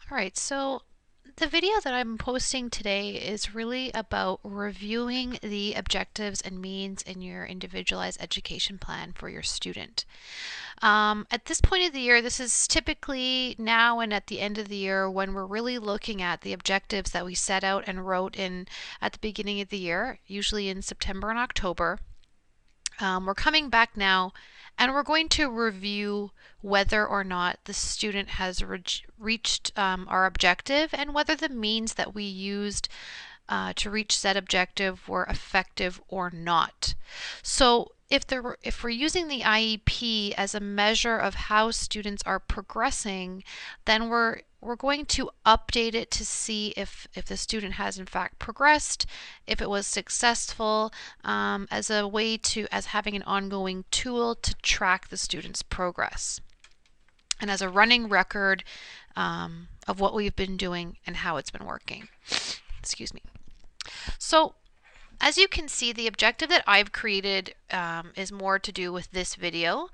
All right, so the video that I'm posting today is really about reviewing the objectives and means in your individualized education plan for your student. At this point of the year, this is typically now and at the end of the year when we're really looking at the objectives that we set out and wrote in at the beginning of the year, usually in September and October. We're coming back now and we're going to review whether or not the student has reached our objective and whether the means that we used to reach said objective were effective or not. So if we're using the IEP as a measure of how students are progressing, then we're going to update it to see if the student has in fact progressed, if it was successful, as a way as having an ongoing tool to track the student's progress, and as a running record of what we've been doing and how it's been working. Excuse me. So as you can see, the objective that I've created is more to do with this video.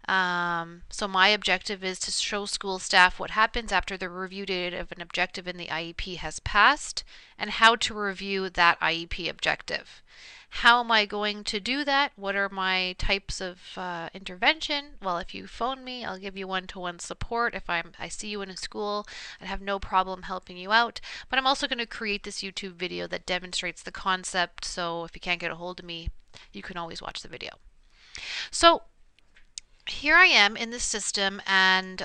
So my objective is to show school staff what happens after the review date of an objective in the IEP has passed and how to review that IEP objective. How am I going to do that? What are my types of intervention? Well, if you phone me, I'll give you one-to-one support. If I see you in a school, I'd have no problem helping you out. But I'm also going to create this YouTube video that demonstrates the concept, so if you can't get a hold of me, you can always watch the video. So here I am in the system, and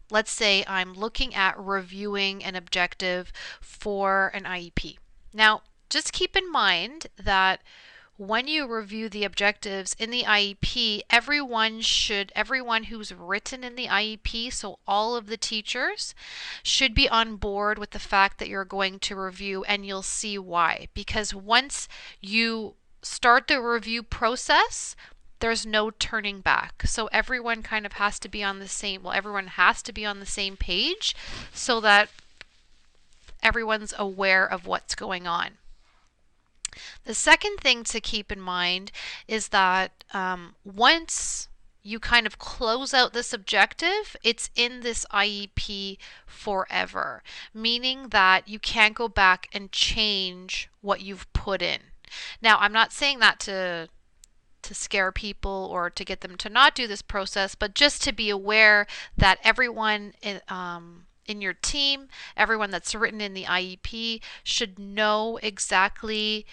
let's say I'm looking at reviewing an objective for an IEP. Now, just keep in mind that when you review the objectives in the IEP, everyone who's written in the IEP, so all of the teachers, should be on board with the fact that you're going to review, and you'll see why. Because once you start the review process, there's no turning back. So everyone kind of has to be on the same, well, everyone has to be on the same page so that everyone's aware of what's going on. The second thing to keep in mind is that once you kind of close out this objective, it's in this IEP forever, meaning that you can't go back and change what you've put in. Now, I'm not saying that to scare people or to get them to not do this process, but just to be aware that everyone in your team, everyone that's written in the IEP, should know exactly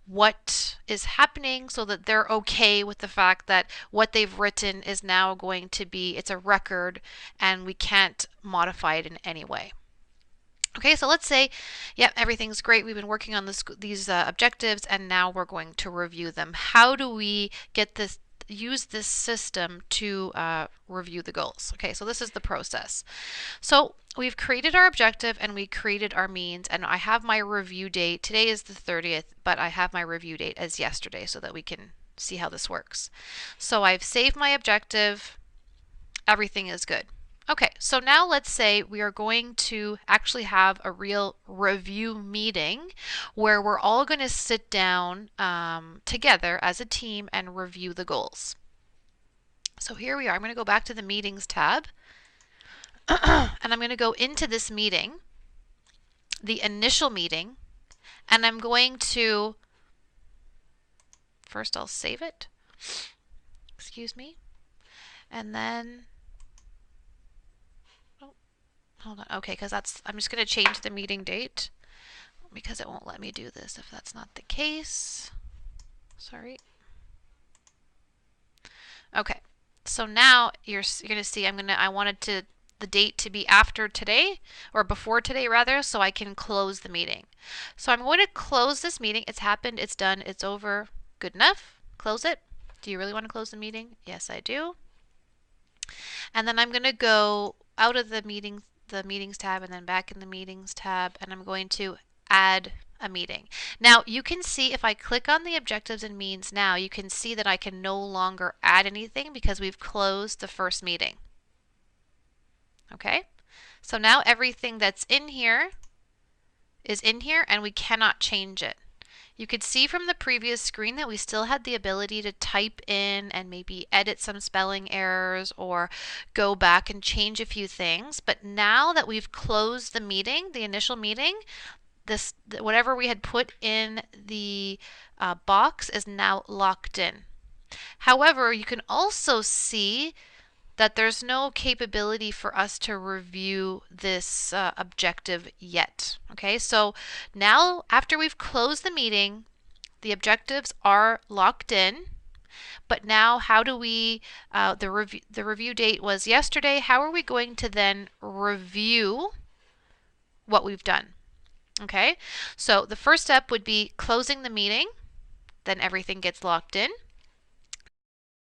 what is happening so that they're okay with the fact that what they've written is now going to be, it's a record and we can't modify it in any way. Okay, so let's say, yep, everything's great. We've been working on these objectives, and now we're going to review them. How do we use this system to review the goals? Okay, so this is the process. So we've created our objective and we created our means, and I have my review date. Today is the 30th, but I have my review date as yesterday so that we can see how this works. So I've saved my objective. Everything is good. Okay, so now let's say we are going to actually have a real review meeting where we're all going to sit down together as a team and review the goals. So here we are. I'm going to go back to the meetings tab and I'm going to go into this meeting, the initial meeting, and I'm going to, first I'll save it, excuse me, and then hold on. Okay, because I'm just going to change the meeting date because it won't let me do this if that's not the case. Sorry. Okay, so now you're going to see I wanted the date to be after today, or before today rather, so I can close the meeting. So I'm going to close this meeting. It's happened, it's done, it's over. Good enough. Close it. Do you really want to close the meeting? Yes, I do. And then I'm going to go out of the meetings tab and then back in the meetings tab, and I'm going to add a meeting. Now you can see if I click on the objectives and means now, you can see that I can no longer add anything because we've closed the first meeting. Okay, so now everything that's in here is in here and we cannot change it. You could see from the previous screen that we still had the ability to type in and maybe edit some spelling errors or go back and change a few things. But now that we've closed the meeting, the initial meeting, this whatever we had put in the box is now locked in. However, you can also see that there's no capability for us to review this objective yet. Okay, so now after we've closed the meeting, the objectives are locked in. But now, how do we? The review date was yesterday. How are we going to then review what we've done? Okay, so the first step would be closing the meeting. Then everything gets locked in.